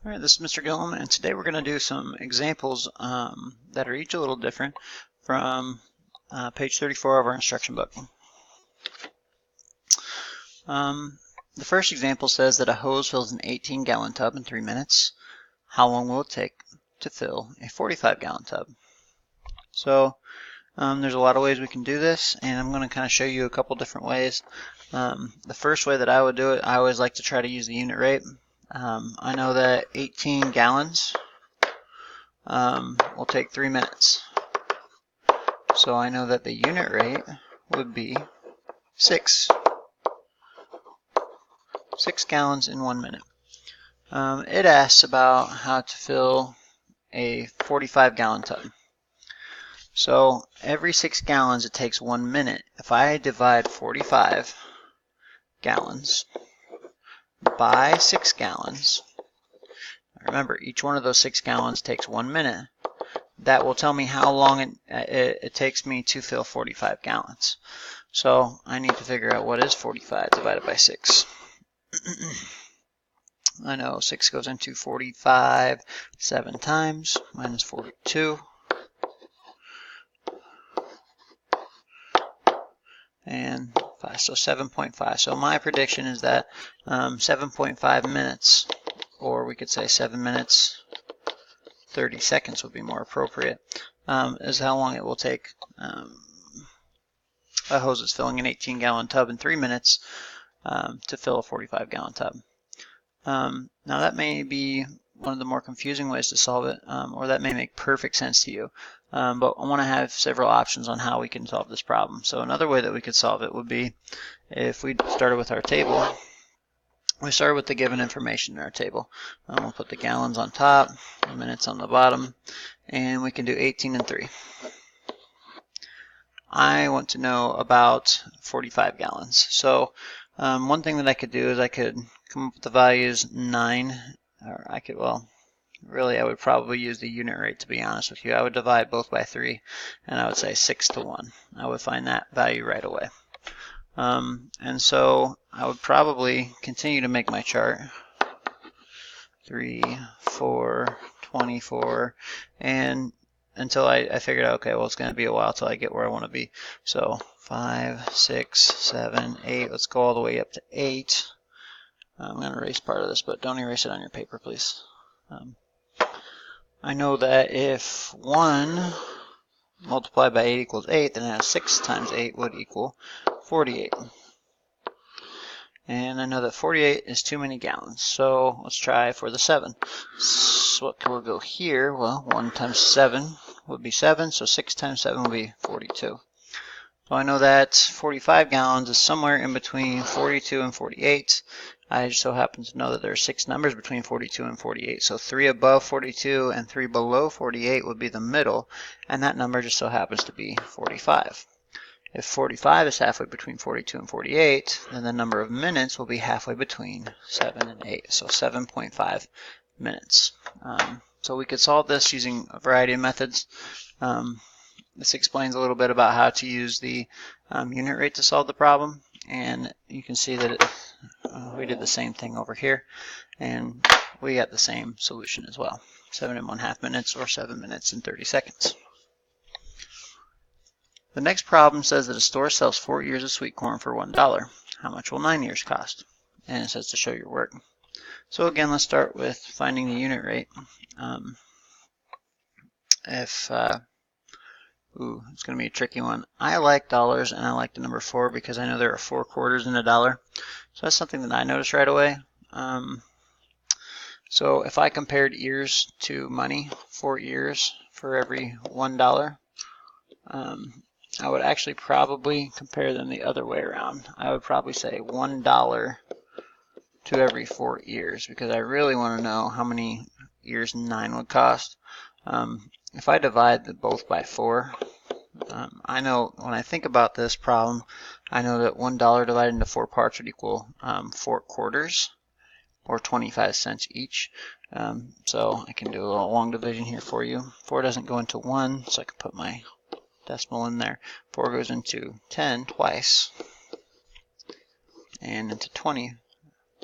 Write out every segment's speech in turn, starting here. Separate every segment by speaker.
Speaker 1: All right, this is Mr. Gillum, and today we're going to do some examples that are each a little different from page 34 of our instruction book. The first example says that a hose fills an 18-gallon tub in 3 minutes. How long will it take to fill a 45-gallon tub? So there's a lot of ways we can do this, and I'm going to kind of show you a couple different ways. The first way that I would do it, I always like to try to use the unit rate. I know that 18 gallons will take 3 minutes. So I know that the unit rate would be 6 gallons in 1 minute. It asks about how to fill a 45-gallon tub. So every 6 gallons it takes 1 minute. If I divide 45 gallons by 6 gallons, remember each one of those 6 gallons takes 1 minute, that will tell me how long it takes me to fill 45 gallons. So I need to figure out what is 45 divided by 6. I know 6 goes into 45 7 times, minus 42. And 5, so 7.5. So my prediction is that 7.5 minutes, or we could say 7 minutes 30 seconds would be more appropriate, is how long it will take a hose that's filling an 18-gallon tub in 3 minutes to fill a 45-gallon tub. Now that may be one of the more confusing ways to solve it, or that may make perfect sense to you. But I want to have several options on how we can solve this problem. So another way that we could solve it would be if we started with our table. We started with the given information in our table. We'll put the gallons on top, the minutes on the bottom, and we can do 18 and 3. I want to know about 45 gallons. So one thing that I could do is I could come up with the values 9, or I could, well, really I would probably use the unit rate, to be honest with you. I would divide both by 3, and I would say 6 to 1. I would find that value right away. And so I would probably continue to make my chart. 3, 4, 24, and until I figured out, okay, well, it's going to be a while till I get where I want to be. So 5, 6, 7, 8. Let's go all the way up to 8. I'm going to erase part of this, but don't erase it on your paper, please. I know that if 1 multiplied by 8 equals 8, then it has 6 times 8 would equal 48. And I know that 48 is too many gallons, so let's try for the 7. So what can we go here? Well, 1 times 7 would be 7, so 6 times 7 would be 42. So I know that 45 gallons is somewhere in between 42 and 48. I just so happen to know that there are 6 numbers between 42 and 48. So 3 above 42 and 3 below 48 would be the middle, and that number just so happens to be 45. If 45 is halfway between 42 and 48, then the number of minutes will be halfway between 7 and 8, so 7.5 minutes. So we could solve this using a variety of methods. This explains a little bit about how to use the unit rate to solve the problem, and you can see that we did the same thing over here, and we got the same solution as well. 7.5 minutes, or 7 minutes and 30 seconds. The next problem says that a store sells 4 ears of sweet corn for $1. How much will 9 ears cost? And it says to show your work. So again, let's start with finding the unit rate. It's going to be a tricky one. I like dollars, and I like the number 4 because I know there are 4 quarters in a dollar. So that's something that I noticed right away. So if I compared ears to money, 4 ears for every $1, I would actually probably compare them the other way around. I would probably say $1 to every 4 ears, because I really want to know how many ears 9 would cost. If I divide both by 4, I know when I think about this problem, I know that $1 divided into 4 parts would equal 4 quarters, or 25 cents each. So I can do a little long division here for you. 4 doesn't go into 1, so I can put my decimal in there. 4 goes into 10 twice, and into 20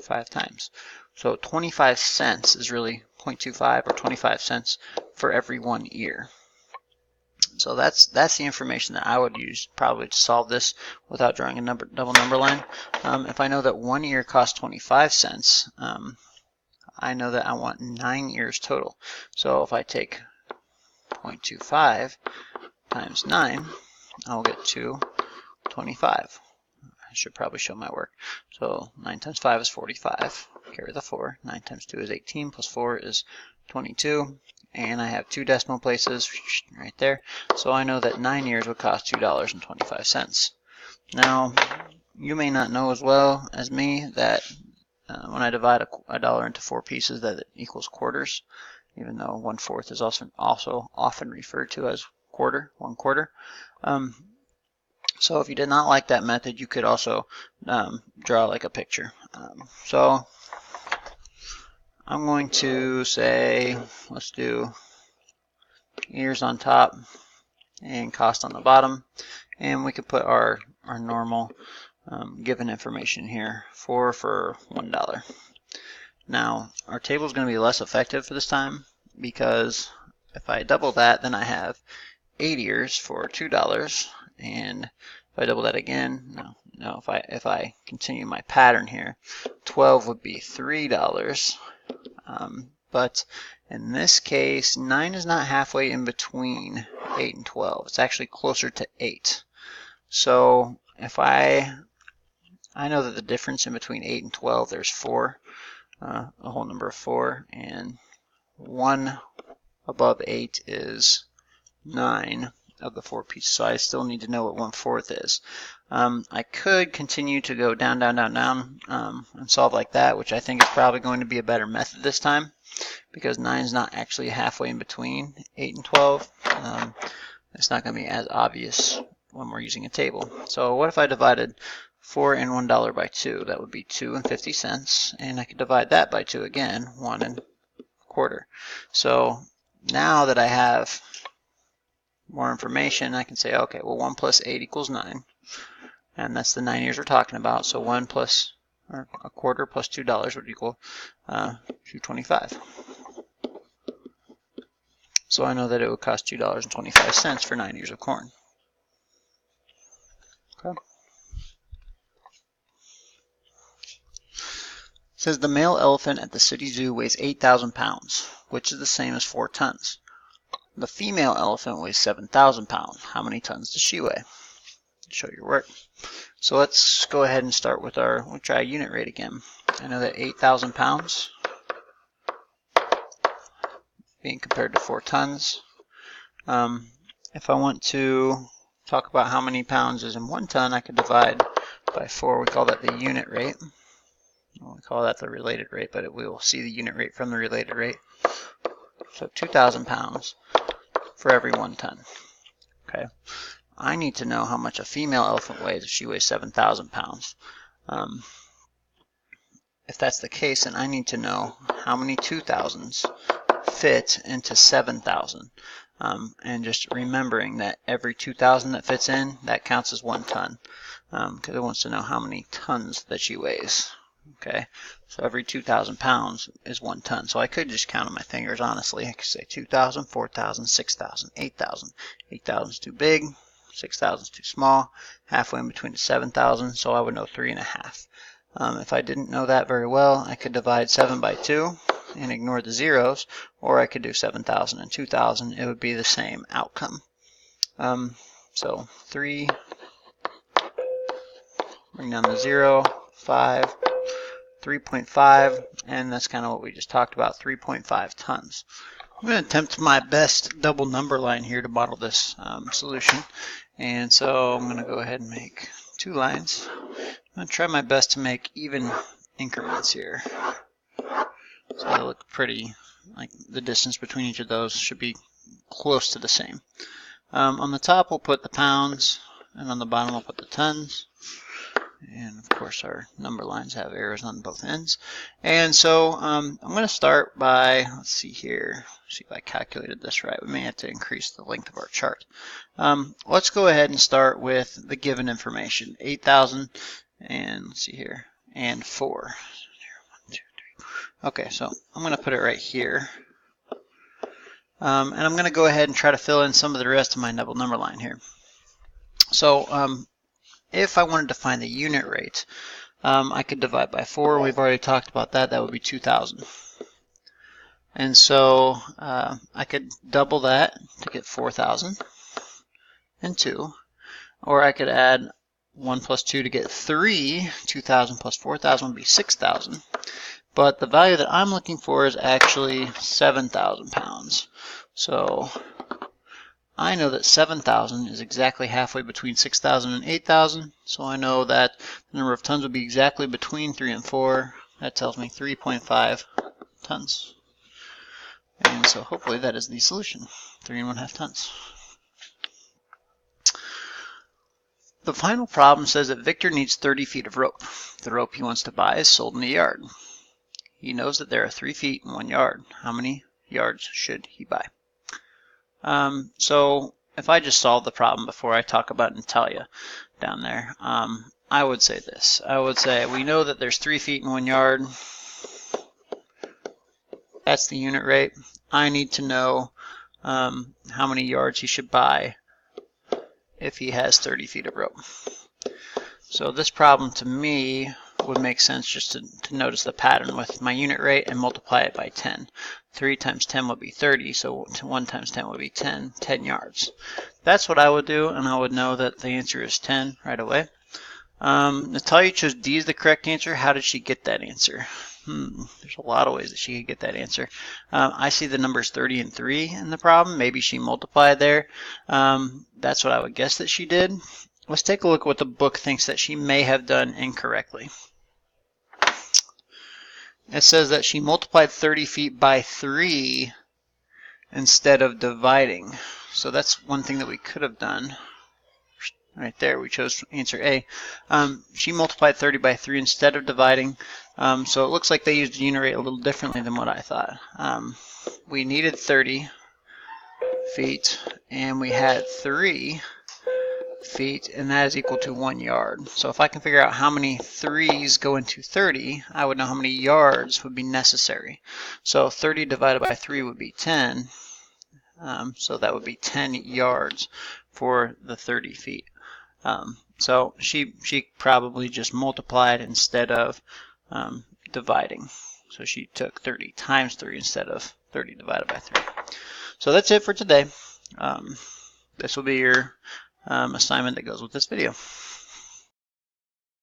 Speaker 1: 5 times. So 25 cents is really 0.25 or 25 cents for every 1 year. So that's the information that I would use probably to solve this without drawing a double number line. If I know that 1 year costs 25 cents, I know that I want 9 years total. So if I take 0.25 times 9, I'll get 225. I should probably show my work. So 9 times 5 is 45. Carry the 4. 9 times 2 is 18, plus 4 is 22. And I have 2 decimal places right there. So I know that 9 years would cost $2.25. Now, you may not know as well as me that when I divide a dollar into 4 pieces that it equals quarters, even though 1/4 is also often referred to as quarter, 1/4. So if you did not like that method, you could also draw like a picture. So I'm going to say, let's do years on top and cost on the bottom, and we could put our normal given information here, 4 for $1. Now our table is going to be less effective for this time, because if I double that, then I have 8 years for $2, and if I double that again, no, if I continue my pattern here, 12 would be $3. But in this case, 9 is not halfway in between 8 and 12. It's actually closer to 8. So if I know that the difference in between 8 and 12, there's 4, a whole number of 4, and 1 above 8 is 9 of the 4 pieces. So I still need to know what 1/4 is. I could continue to go down, down, down, down, and solve like that, which I think is probably going to be a better method this time, because 9 is not actually halfway in between 8 and 12. It's not going to be as obvious when we're using a table. So what if I divided 4 and $1 by 2? That would be 2 and 50 cents, and I could divide that by 2 again, 1 and 1/4. So now that I have more information, I can say, okay, well, 1 plus 8 equals 9, and that's the 9 years we're talking about. So 1 plus, or 1/4 plus $2 would equal $2.25. So I know that it would cost $2.25 for 9 ears of corn. Okay. It says the male elephant at the city zoo weighs 8,000 pounds, which is the same as 4 tons. The female elephant weighs 7,000 pounds. How many tons does she weigh? Show your work. So let's go ahead and start with we'll try unit rate again. I know that 8,000 pounds being compared to 4 tons. If I want to talk about how many pounds is in 1 ton, I could divide by 4. We call that the unit rate. We call that the related rate, but we will see the unit rate from the related rate. So 2,000 pounds for every 1 ton. Okay. I need to know how much a female elephant weighs if she weighs 7,000 pounds. If that's the case, then I need to know how many 2,000s fit into 7,000. And just remembering that every 2,000 that fits in, that counts as 1 ton, because it wants to know how many tons that she weighs. Okay, so every 2,000 pounds is 1 ton. So I could just count on my fingers, honestly. I could say 2,000, 4,000, 6,000, 8,000. 8,000 is too big, 6,000 is too small, halfway in between the 7,000, so I would know 3.5. If I didn't know that very well, I could divide 7 by 2 and ignore the zeros, or I could do 7,000 and 2,000. It would be the same outcome. So 3, bring down the 0, 5, 3.5, and that's kind of what we just talked about, 3.5 tons. I'm going to attempt my best double number line here to model this solution. And so I'm going to go ahead and make 2 lines. I'm going to try my best to make even increments here. So they look pretty, like the distance between each of those should be close to the same. On the top we'll put the pounds, and on the bottom we'll put the tons. And of course our number lines have arrows on both ends. And so I'm going to start by, let's see here, see if I calculated this right. We may have to increase the length of our chart. Let's go ahead and start with the given information, 8,000, and let's see here, and 4. 0, 1, 2, 3, Okay, so I'm going to put it right here. And I'm going to go ahead and try to fill in some of the rest of my double number line here. So if I wanted to find the unit rate, I could divide by 4. We've already talked about that. That would be 2,000. And so I could double that to get 4,002. Or I could add 1 plus 2 to get 3. 2,000 plus 4,000 would be 6,000. But the value that I'm looking for is actually 7,000 pounds. So I know that 7,000 is exactly halfway between 6,000 and 8,000. So I know that the number of tons would be exactly between 3 and 4. That tells me 3.5 tons. And so hopefully that is the solution, 3.5 tons. The final problem says that Victor needs 30 feet of rope. The rope he wants to buy is sold in a yard. He knows that there are 3 feet in 1 yard. How many yards should he buy? So if I just solve the problem before I talk about Natalia down there, I would say this. I would say we know that there's 3 feet in 1 yard. That's the unit rate. I need to know how many yards he should buy if he has 30 feet of rope. So this problem to me would make sense just to notice the pattern with my unit rate and multiply it by 10. 3 times 10 would be 30, so 1 times 10 would be 10 yards. That's what I would do, and I would know that the answer is 10 right away. Natalia chose D as the correct answer. How did she get that answer? There's a lot of ways that she could get that answer. I see the numbers 30 and 3 in the problem. Maybe she multiplied there. That's what I would guess that she did. Let's take a look at what the book thinks that she may have done incorrectly. It says that she multiplied 30 feet by 3 instead of dividing. So that's one thing that we could have done. Right there, we chose answer A. She multiplied 30 by 3 instead of dividing. So it looks like they used the unit rate a little differently than what I thought. We needed 30 feet, and we had 3 feet, and that is equal to 1 yard. So if I can figure out how many 3's go into 30, I would know how many yards would be necessary. So 30 divided by 3 would be 10. So that would be 10 yards for the 30 feet. So she probably just multiplied instead of dividing. So she took 30 times 3 instead of 30 divided by 3. So that's it for today. This will be your assignment that goes with this video.